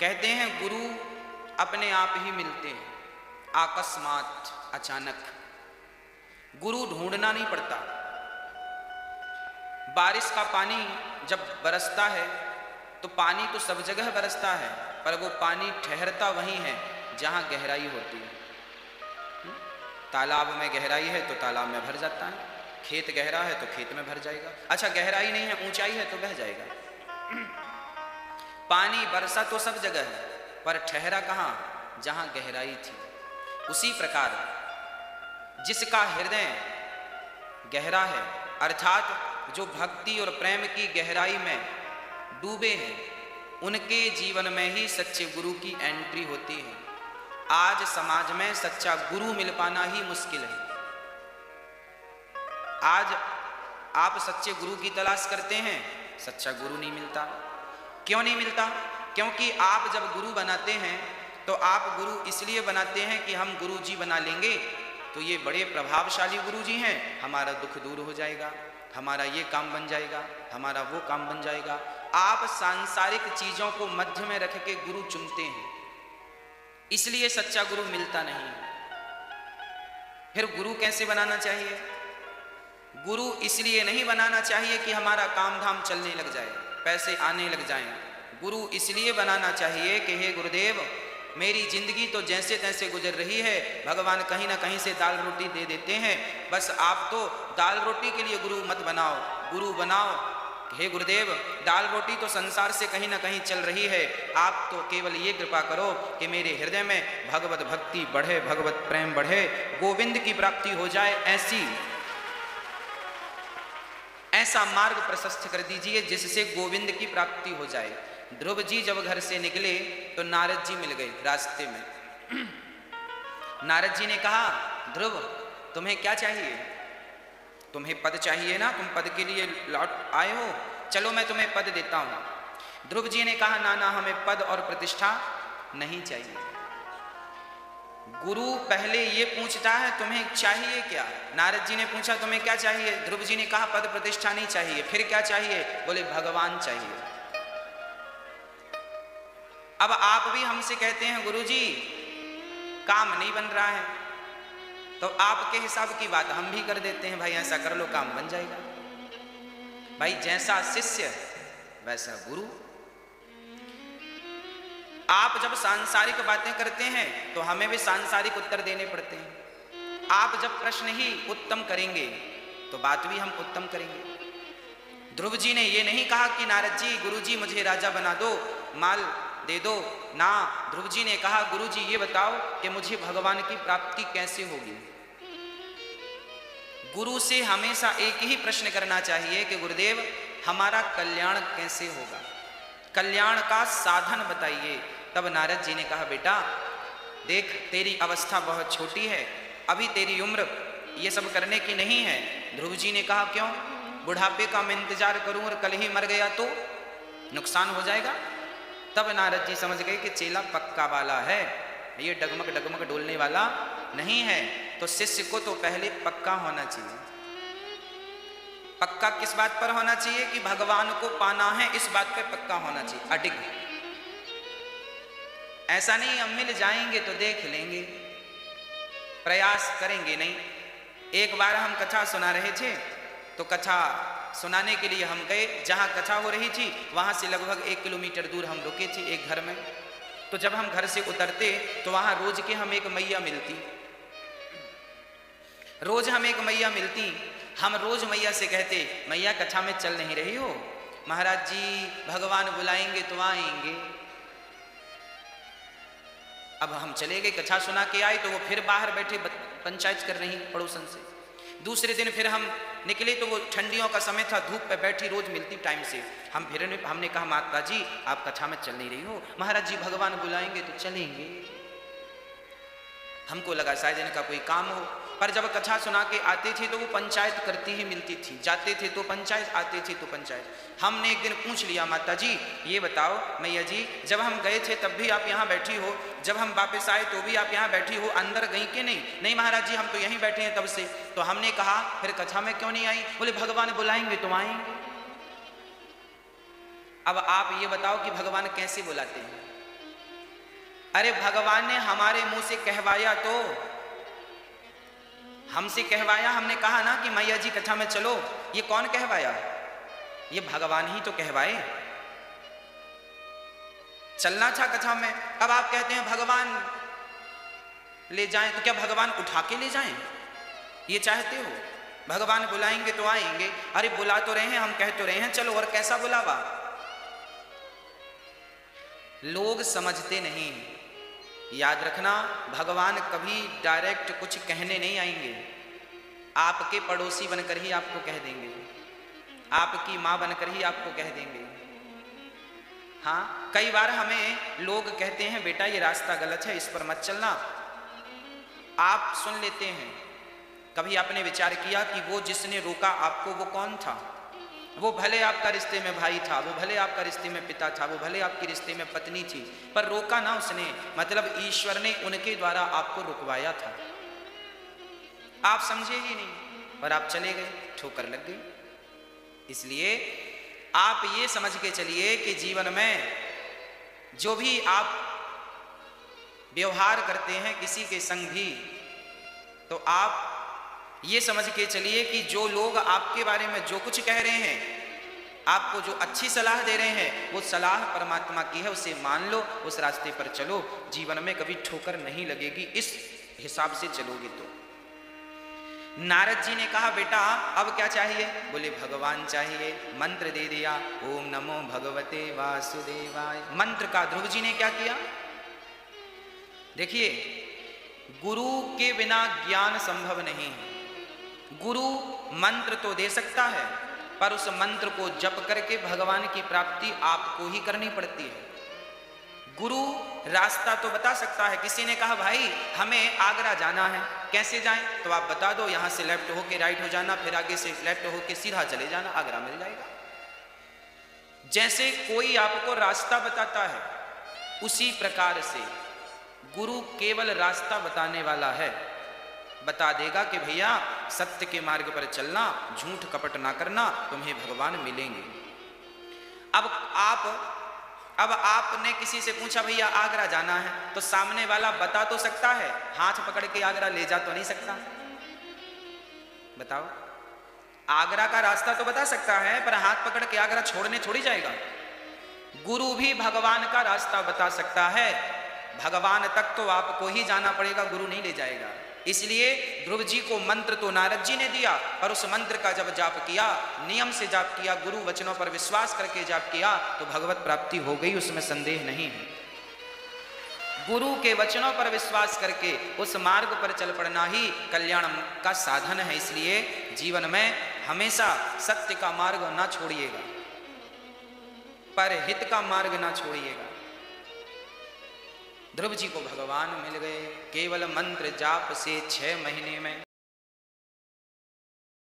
कहते हैं गुरु अपने आप ही मिलते हैं, अकस्मात, अचानक। गुरु ढूंढना नहीं पड़ता। बारिश का पानी जब बरसता है तो पानी तो सब जगह बरसता है, पर वो पानी ठहरता वहीं है जहां गहराई होती है। तालाब में गहराई है तो तालाब में भर जाता है, खेत गहरा है तो खेत में भर जाएगा। अच्छा, गहराई नहीं है, ऊंचाई है तो बह जाएगा। पानी बरसा तो सब जगह है, पर ठहरा कहाँ? जहां गहराई थी। उसी प्रकार जिसका हृदय गहरा है, अर्थात जो भक्ति और प्रेम की गहराई में डूबे हैं, उनके जीवन में ही सच्चे गुरु की एंट्री होती है। आज समाज में सच्चा गुरु मिल पाना ही मुश्किल है। आज आप सच्चे गुरु की तलाश करते हैं, सच्चा गुरु नहीं मिलता। क्यों नहीं मिलता? क्योंकि आप जब गुरु बनाते हैं तो आप गुरु इसलिए बनाते हैं कि हम गुरु जी बना लेंगे तो ये बड़े प्रभावशाली गुरु जी हैं, हमारा दुख दूर हो जाएगा, हमारा ये काम बन जाएगा, हमारा वो काम बन जाएगा। आप सांसारिक चीजों को मध्य में रख के गुरु चुनते हैं, इसलिए सच्चा गुरु मिलता नहीं। फिर गुरु कैसे बनाना चाहिए? गुरु इसलिए नहीं बनाना चाहिए कि हमारा काम धाम चलने लग जाए, पैसे आने लग जाएं। गुरु इसलिए बनाना चाहिए कि हे गुरुदेव, मेरी जिंदगी तो जैसे तैसे गुजर रही है, भगवान कहीं ना कहीं से दाल रोटी दे देते हैं, बस आप तो दाल रोटी के लिए गुरु मत बनाओ, गुरु बनाओ। हे गुरुदेव, दाल रोटी तो संसार से कहीं ना कहीं चल रही है, आप तो केवल ये कृपा करो कि मेरे हृदय में भगवत भक्ति बढ़े, भगवत प्रेम बढ़े, गोविंद की प्राप्ति हो जाए। ऐसा मार्ग प्रशस्त कर दीजिए जिससे गोविंद की प्राप्ति हो जाए। ध्रुव जी जब घर से निकले तो नारद जी मिल गए रास्ते में। नारद जी ने कहा, ध्रुव तुम्हें क्या चाहिए? तुम्हें पद चाहिए ना, तुम पद के लिए लौट आए हो, चलो मैं तुम्हें पद देता हूं। ध्रुव जी ने कहा, ना ना, हमें पद और प्रतिष्ठा नहीं चाहिए। गुरु पहले ये पूछता है तुम्हें चाहिए क्या? नारद जी ने पूछा तुम्हें क्या चाहिए? ध्रुव जी ने कहा पद प्रतिष्ठा नहीं चाहिए। फिर क्या चाहिए? बोले भगवान चाहिए। अब आप भी हमसे कहते हैं गुरु जी काम नहीं बन रहा है, तो आपके हिसाब की बात हम भी कर देते हैं, भाई ऐसा कर लो काम बन जाएगा। भाई जैसा शिष्य वैसा गुरु। आप जब सांसारिक बातें करते हैं तो हमें भी सांसारिक उत्तर देने पड़ते हैं। आप जब प्रश्न ही उत्तम करेंगे तो बात भी हम उत्तम करेंगे। ध्रुव जी ने ये नहीं कहा कि नारद जी, गुरु जी मुझे राजा बना दो, माल दे दो ना। ध्रुव जी ने कहा, गुरु जी ये बताओ कि मुझे भगवान की प्राप्ति कैसे होगी। गुरु से हमेशा एक ही प्रश्न करना चाहिए कि गुरुदेव हमारा कल्याण कैसे होगा, कल्याण का साधन बताइए। तब नारद जी ने कहा, बेटा देख तेरी अवस्था बहुत छोटी है, अभी तेरी उम्र ये सब करने की नहीं है। ध्रुव जी ने कहा, क्यों? बुढ़ापे का मैं इंतजार करूं और कल ही मर गया तो नुकसान हो जाएगा। तब नारद जी समझ गए कि चेला पक्का वाला है, ये डगमग डगमग डोलने वाला नहीं है। तो शिष्य को तो पहले पक्का होना चाहिए। पक्का किस बात पर होना चाहिए? कि भगवान को पाना है, इस बात पे पक्का होना चाहिए, अडिग। ऐसा नहीं हम मिल जाएंगे तो देख लेंगे, प्रयास करेंगे नहीं। एक बार हम कथा सुना रहे थे तो कथा सुनाने के लिए हम गए, जहां कथा हो रही थी वहां से लगभग 1 किलोमीटर दूर हम रुके थे एक घर में। तो जब हम घर से उतरते तो वहां रोज के हम एक मैया मिलती, रोज हम एक मैया मिलती। हम रोज मैया से कहते, मैया कथा में चल नहीं रही हो? महाराज जी भगवान बुलाएंगे तो आएंगे। अब हम चले गए, कथा सुना के आए तो वो फिर बाहर बैठे पंचायत कर रही पड़ोसन से। दूसरे दिन फिर हम निकले तो वो ठंडियों का समय था, धूप पे बैठी, रोज मिलती टाइम से। हमने कहा, माता जी आप कथा में चल नहीं रही हो? महाराज जी भगवान बुलाएंगे तो चलेंगे। हमको लगा शायद इनका कोई काम हो, पर जब कथा सुना के आते थे तो वो पंचायत करती ही मिलती थी, जाते थे तो पंचायत, आते थे तो पंचायत। हमने एक दिन पूछ लिया, माता जी ये बताओ मैया जी, जब हम गए थे तब भी आप यहाँ बैठी हो, जब हम वापस आए तो भी आप यहाँ बैठी हो, अंदर गई कि नहीं? नहीं महाराज जी हम तो यहीं बैठे हैं तब से। तो हमने कहा फिर कथा में क्यों नहीं आई? बोले भगवान बुलाएंगे तो आएंगे। अब आप ये बताओ कि भगवान कैसे बुलाते हैं? अरे भगवान ने हमारे मुंह से कहवाया, तो हमसे कहवाया, हमने कहा ना कि मैया जी कथा में चलो, ये कौन कहवाया? ये भगवान ही तो कहवाए। चलना था कथा में। अब आप कहते हैं भगवान ले जाएं, तो क्या भगवान उठा के ले जाएं? ये चाहते हो? भगवान बुलाएंगे तो आएंगे। अरे बुला तो रहे हैं, हम कह तो रहे हैं चलो, और कैसा बुलावा? लोग समझते नहीं। याद रखना, भगवान कभी डायरेक्ट कुछ कहने नहीं आएंगे। आपके पड़ोसी बनकर ही आपको कह देंगे, आपकी माँ बनकर ही आपको कह देंगे। हाँ, कई बार हमें लोग कहते हैं बेटा ये रास्ता गलत है, इस पर मत चलना। आप सुन लेते हैं। कभी आपने विचार किया कि वो जिसने रोका आपको वो कौन था? वो भले आपका रिश्ते में भाई था, वो भले आपका रिश्ते में पिता था, वो भले आपके रिश्ते में पत्नी थी, पर रोका ना उसने। मतलब ईश्वर ने उनके द्वारा आपको रुकवाया था। आप समझे ही नहीं और आप चले गए, ठोकर लग गई। इसलिए आप ये समझ के चलिए कि जीवन में जो भी आप व्यवहार करते हैं किसी के संग भी, तो आप ये समझ के चलिए कि जो लोग आपके बारे में जो कुछ कह रहे हैं, आपको जो अच्छी सलाह दे रहे हैं, वो सलाह परमात्मा की है, उसे मान लो, उस रास्ते पर चलो, जीवन में कभी ठोकर नहीं लगेगी। इस हिसाब से चलोगे तो। नारद जी ने कहा बेटा अब क्या चाहिए? बोले भगवान चाहिए। मंत्र दे दिया, ओम नमो भगवते वासुदेवाय। मंत्र का ध्रुव जी ने क्या किया? देखिए, गुरु के बिना ज्ञान संभव नहीं है। गुरु मंत्र तो दे सकता है, पर उस मंत्र को जप करके भगवान की प्राप्ति आपको ही करनी पड़ती है। गुरु रास्ता तो बता सकता है। किसी ने कहा भाई हमें आगरा जाना है, कैसे जाएं? तो आप बता दो, यहां से लेफ्ट होके राइट हो जाना, फिर आगे से लेफ्ट होके सीधा चले जाना, आगरा मिल जाएगा। जैसे कोई आपको रास्ता बताता है, उसी प्रकार से गुरु केवल रास्ता बताने वाला है। बता देगा कि भैया सत्य के मार्ग पर चलना, झूठ कपट ना करना, तुम्हें भगवान मिलेंगे। अब आपने किसी से पूछा भैया आगरा जाना है, तो सामने वाला बता तो सकता है, हाथ पकड़ के आगरा ले जा तो नहीं सकता। बताओ, आगरा का रास्ता तो बता सकता है, पर हाथ पकड़ के आगरा छोड़ने थोड़ी जाएगा। गुरु भी भगवान का रास्ता बता सकता है, भगवान तक तो आपको ही जाना पड़ेगा, गुरु नहीं ले जाएगा। इसलिए ध्रुव जी को मंत्र तो नारद जी ने दिया, और उस मंत्र का जब जाप किया, नियम से जाप किया, गुरु वचनों पर विश्वास करके जाप किया, तो भगवत प्राप्ति हो गई, उसमें संदेह नहीं है। गुरु के वचनों पर विश्वास करके उस मार्ग पर चल पड़ना ही कल्याण का साधन है। इसलिए जीवन में हमेशा सत्य का मार्ग ना छोड़िएगा, पर हित का मार्ग ना छोड़िएगा। ध्रुव जी को भगवान मिल गए केवल मंत्र जाप से 6 महीने में।